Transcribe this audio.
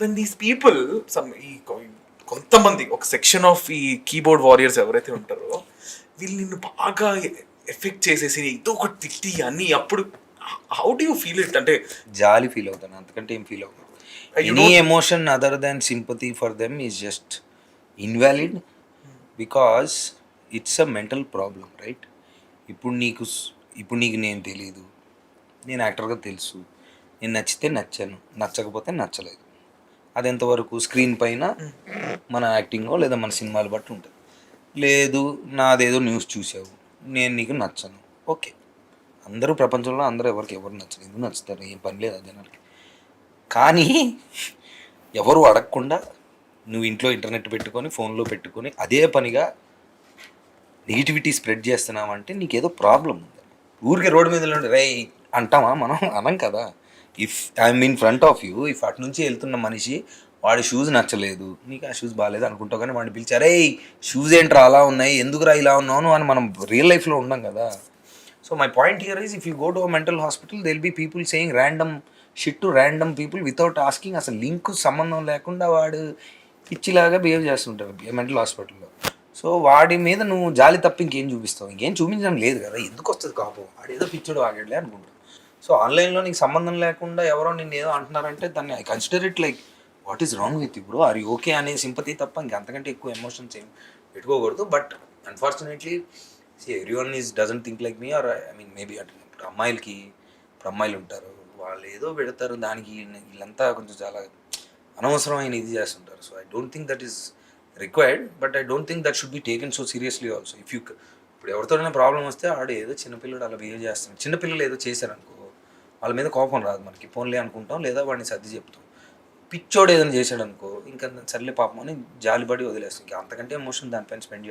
When these people some ఈ కొంతమంది ఒక సెక్షన్ ఆఫ్ ఈ కీబోర్డ్ వారియర్స్ ఎవరైతే ఉంటారో వీళ్ళు నిన్ను బాగా ఎఫెక్ట్ చేసేసి ఏదో ఒకటి తిట్టి అని అప్పుడు how do you feel it? అంటే జాలి ఫీల్ అవుతాను, అంతకంటే ఏం ఫీల్ అవుతాను. Any emotion other than sympathy for them is just invalid, because it's a mental problem, right? ఇప్పుడు నీకు నేను తెలీదు, నేను యాక్టర్గా తెలుసు, నేను నచ్చితే నచ్చాను, నచ్చకపోతే నచ్చలేదు. అది ఎంతవరకు స్క్రీన్ పైన మన యాక్టింగో లేదా మన సినిమాలు బట్టి ఉంటుంది. లేదు, నాదేదో న్యూస్ చూసావు, నేను నీకు నచ్చను, ఓకే. అందరూ ప్రపంచంలో అందరూ ఎవరు నచ్చలేదు, ఎందుకు నచ్చుతారు, ఏం పని లేదు జనాలకి. కానీ ఎవరు అడగకుండా నువ్వు ఇంట్లో ఇంటర్నెట్ పెట్టుకొని ఫోన్లో పెట్టుకొని అదే పనిగా నెగిటివిటీ స్ప్రెడ్ చేస్తున్నావంటే నీకేదో ప్రాబ్లం ఉంది. ఊరికే రోడ్డు మీద రే అంటామా మనం? అనం కదా. If I'm in front of you, if అటు నుంచి వెళ్తున్న మనిషి వాడి షూస్ నచ్చలేదు, నీకు ఆ షూస్ బాగాలేదు అనుకుంటావు, కానీ వాడిని పిలిచారే షూస్ ఏంట్రా అలా ఉన్నాయి, ఎందుకురా ఇలా ఉన్నావు అని మనం రియల్ లైఫ్లో ఉండం కదా. So my point here is, if you go to a mental hospital they will be people saying random shit to random people without asking. అసలు లింక్ సంబంధం లేకుండా వాడు పిచ్చిలాగా బిహేవ్ చేస్తుంటారు మెంటల్ హాస్పిటల్లో. సో వాడి మీద నువ్వు జాలి తప్ప ఇంకేం చూపిస్తావు? ఇంకేం చూపించడం లేదు కదా, ఎందుకు వస్తుంది కాపు, వాడు ఏదో పిచ్చోడు ఆగాడులే అనుకుంటాడు. సో ఆన్లైన్లో నీకు సంబంధం లేకుండా ఎవరో నిన్ను ఏదో అంటున్నారంటే దాన్ని I consider it like what is wrong with ఇప్పుడు, ఆర్ యూ ఓకే అనే సింపతి తప్ప ఇంకంతకంటే ఎక్కువ ఎమోషన్స్ ఏం పెట్టుకోకూడదు. But unfortunately everyone is doesn't think like me, or I mean maybe అంటే ఇప్పుడు అమ్మాయిలు ఉంటారు, వాళ్ళు ఏదో పెడతారు, దానికి వీళ్ళంతా కొంచెం చాలా అనవసరమైన ఇది చేస్తుంటారు. So I don't think that is required, but I don't think that should be taken so seriously also. If you ఇప్పుడు ఎవరితోనైనా ప్రాబ్లం వస్తే ఆడు ఏదో చిన్నపిల్లడు అలా బిహేవ్ చేస్తాను, చిన్నపిల్లలు ఏదో చేశారనుకో వాళ్ళ మీద కోపం రాదు మనకి, ఫోన్లే అనుకుంటాం లేదా వాడిని సర్ది చెప్తాం. పిచ్చోడు ఏదైనా చేశాడు అనుకో ఇంకా సర్లే పాపం అని జాలిపడి వదిలేస్తాం. ఇంకా అంతకంటే ఎమోషన్ దానిపైన స్పెండ్